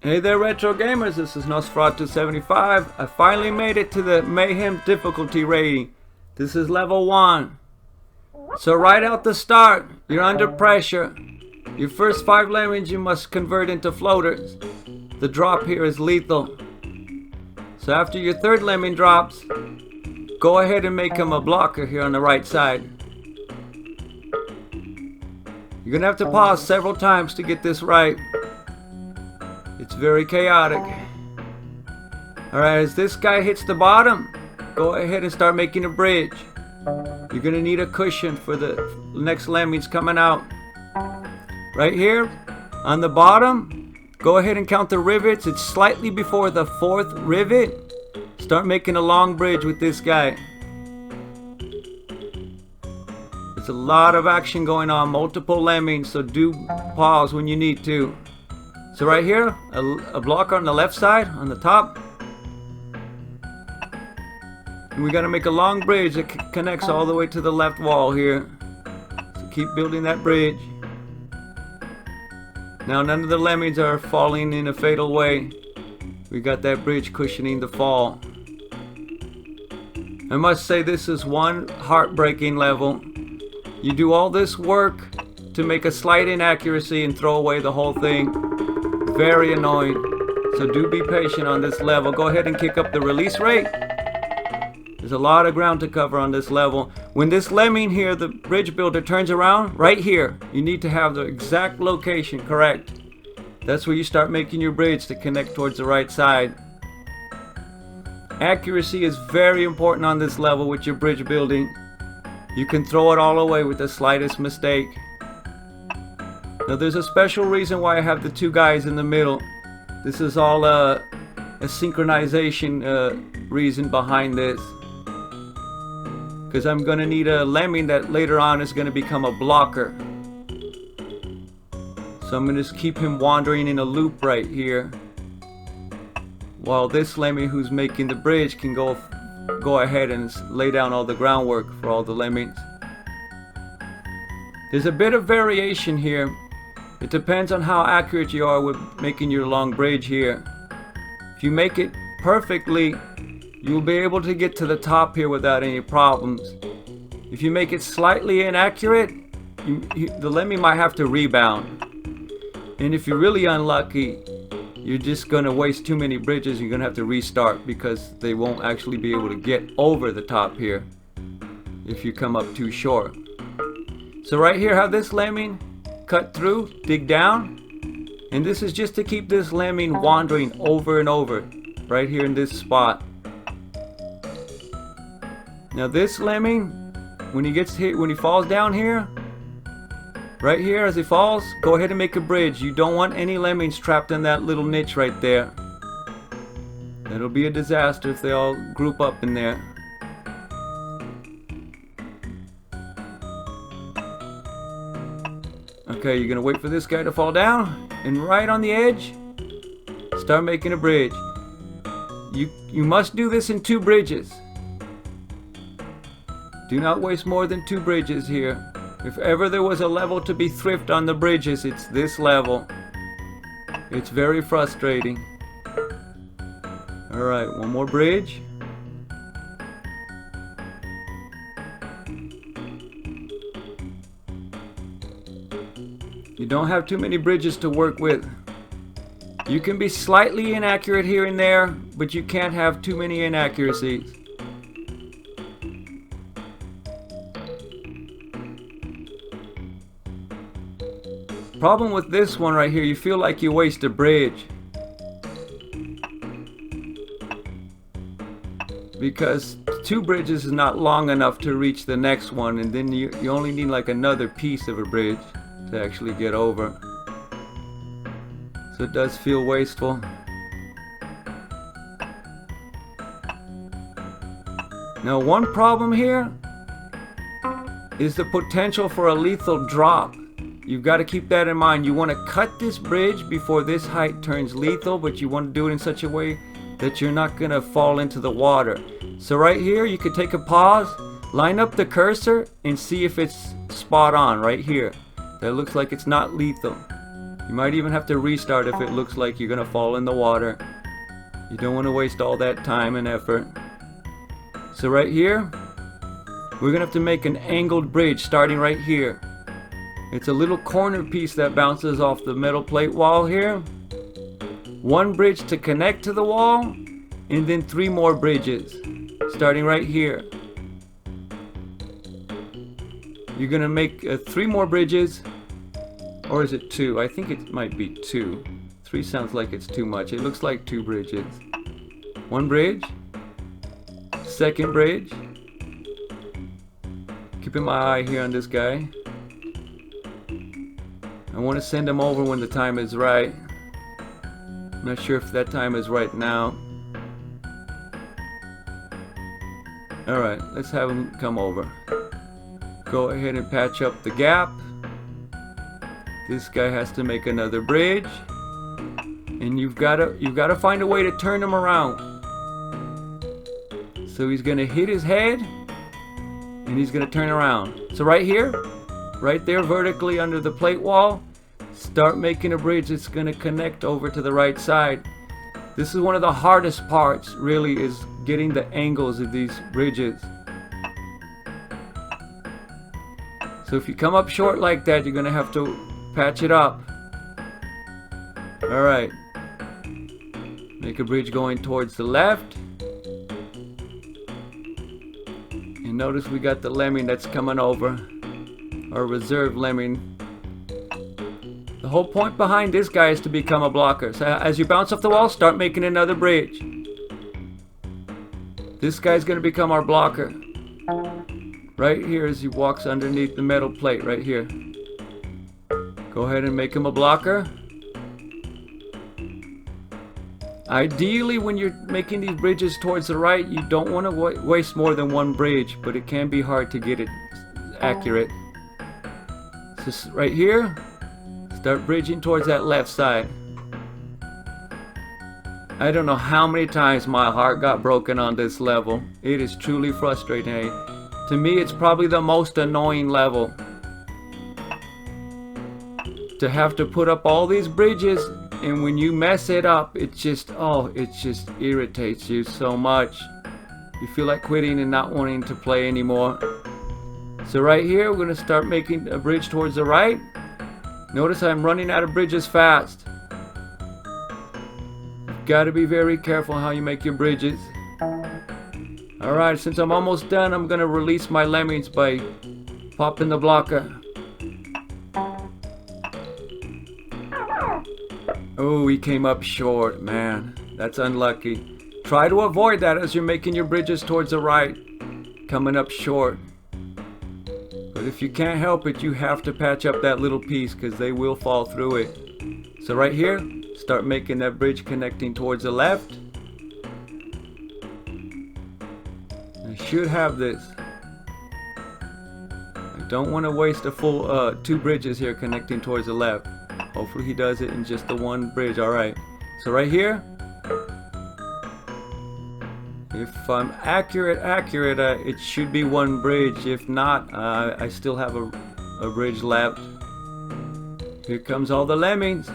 Hey there retro gamers, this is Nosferatu75. I finally made it to the Mayhem difficulty rating. This is level 1. So right out the start, you're under pressure. Your first 5 lemmings you must convert into floaters. The drop here is lethal. So after your 3rd lemming drops, go ahead and make him a blocker here on the right side. You're gonna have to pause several times to get this right. It's very chaotic. Alright, as this guy hits the bottom, go ahead and start making a bridge. You're gonna need a cushion for the next lemmings coming out. Right here, on the bottom, go ahead and count the rivets. It's slightly before the 4th rivet. Start making a long bridge with this guy. There's a lot of action going on, multiple lemmings, so do pause when you need to. So right here, a block on the left side, on the top. And we gotta make a long bridge that connects all the way to the left wall here. So keep building that bridge. Now none of the lemmings are falling in a fatal way. We got that bridge cushioning the fall. I must say this is one heartbreaking level. You do all this work to make a slight inaccuracy and throw away the whole thing. Very annoying. So do be patient on this level. Go ahead and kick up the release rate. There's a lot of ground to cover on this level. When this lemming here, the bridge builder, turns around, right here, you need to have the exact location correct. That's where you start making your bridge to connect towards the right side. Accuracy is very important on this level with your bridge building. You can throw it all away with the slightest mistake. Now there's a special reason why I have the 2 guys in the middle. This is all a synchronization reason behind this. Because I'm going to need a lemming that later on is going to become a blocker. So I'm going to just keep him wandering in a loop right here. While this lemming who's making the bridge can go ahead and lay down all the groundwork for all the lemmings. There's a bit of variation here. It depends on how accurate you are with making your long bridge here. If you make it perfectly, you'll be able to get to the top here without any problems. If you make it slightly inaccurate, the lemming might have to rebound. And if you're really unlucky, you're just going to waste too many bridges. You're going to have to restart because they won't actually be able to get over the top here if you come up too short. So right here, have this lemming cut through, dig down, and this is just to keep this lemming wandering over and over right here in this spot. Now this lemming, when he gets hit, when he falls down here, right here as he falls, go ahead and make a bridge. You don't want any lemmings trapped in that little niche right there. That'll be a disaster if they all group up in there. Okay, you're gonna wait for this guy to fall down, and right on the edge, start making a bridge. You must do this in 2 bridges. Do not waste more than 2 bridges here. If ever there was a level to be thrift on the bridges, it's this level. It's very frustrating. Alright, one more bridge. You don't have too many bridges to work with. You can be slightly inaccurate here and there, but you can't have too many inaccuracies. Problem with this one right here, you feel like you waste a bridge. Because 2 bridges is not long enough to reach the next one, and then you only need like another piece of a bridge to actually get over. So it does feel wasteful. Now one problem here is the potential for a lethal drop. You've got to keep that in mind. You want to cut this bridge before this height turns lethal, but you want to do it in such a way that you're not going to fall into the water. So right here, you could take a pause, line up the cursor, and see if it's spot on right here. That looks like it's not lethal. You might even have to restart if it looks like you're gonna fall in the water. You don't want to waste all that time and effort. So right here, we're gonna have to make an angled bridge starting right here. It's a little corner piece that bounces off the metal plate wall here. One bridge to connect to the wall, and then 3 more bridges starting right here. You're gonna make 3 more bridges, or is it 2? I think it might be 2. 3 sounds like it's too much. It looks like 2 bridges. 1 bridge, 2nd bridge. Keeping my eye here on this guy. I want to send him over when the time is right. I'm not sure if that time is right now. Alright, let's have him come over. Go ahead and patch up the gap. This guy has to make another bridge. And you've gotta find a way to turn him around. So he's gonna hit his head and he's gonna turn around. So right here, right there vertically under the plate wall, start making a bridge that's gonna connect over to the right side. This is one of the hardest parts, really, is getting the angles of these bridges. So if you come up short like that, you're gonna have to patch it up. Alright. Make a bridge going towards the left. And notice we got the lemming that's coming over. Our reserve lemming. The whole point behind this guy is to become a blocker. So as you bounce off the wall, start making another bridge. This guy's going to become our blocker. Right here as he walks underneath the metal plate, right here. Go ahead and make him a blocker. Ideally, when you're making these bridges towards the right, you don't want to waste more than 1 bridge, but it can be hard to get it accurate. So right here, start bridging towards that left side. I don't know how many times my heart got broken on this level. It is truly frustrating. To me, it's probably the most annoying level. To have to put up all these bridges, and when you mess it up, it just irritates you so much. You feel like quitting and not wanting to play anymore. So right here, we're going to start making a bridge towards the right. Notice I'm running out of bridges fast. You've got to be very careful how you make your bridges. Alright, since I'm almost done, I'm going to release my lemmings by popping the blocker. Oh, he came up short, man. That's unlucky. Try to avoid that as you're making your bridges towards the right. Coming up short. But if you can't help it, you have to patch up that little piece because they will fall through it. So right here, start making that bridge connecting towards the left. I should have this. I don't want to waste a full 2 bridges here connecting towards the left. Hopefully he does it in just the 1 bridge. Alright, so right here, if I'm accurate, it should be 1 bridge. If not, I still have a bridge left. Here comes all the lemmings.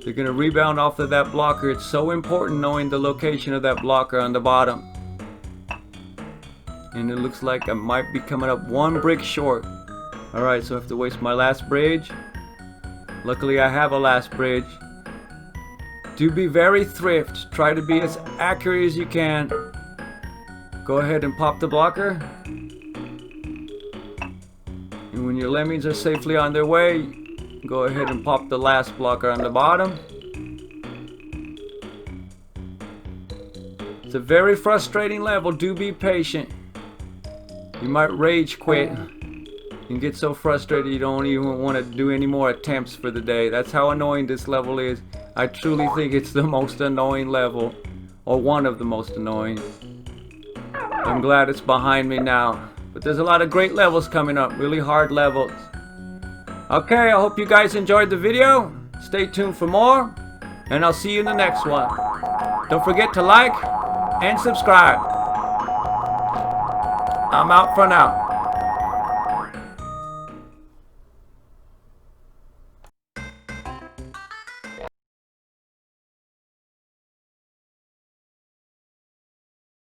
They're going to rebound off of that blocker. It's so important knowing the location of that blocker on the bottom. And it looks like I might be coming up 1 brick short. Alright, so I have to waste my last bridge. Luckily I have a last bridge. Do be very thrift. Try to be as accurate as you can. Go ahead and pop the blocker. And when your lemmings are safely on their way, go ahead and pop the last blocker on the bottom. It's a very frustrating level. Do be patient. You might rage quit. You get so frustrated you don't even want to do any more attempts for the day. That's how annoying this level is. I truly think it's the most annoying level, or one of the most annoying. I'm glad it's behind me now. But there's a lot of great levels coming up, really hard levels. Okay, I hope you guys enjoyed the video. Stay tuned for more, and I'll see you in the next one. Don't forget to like and subscribe. I'm out for now.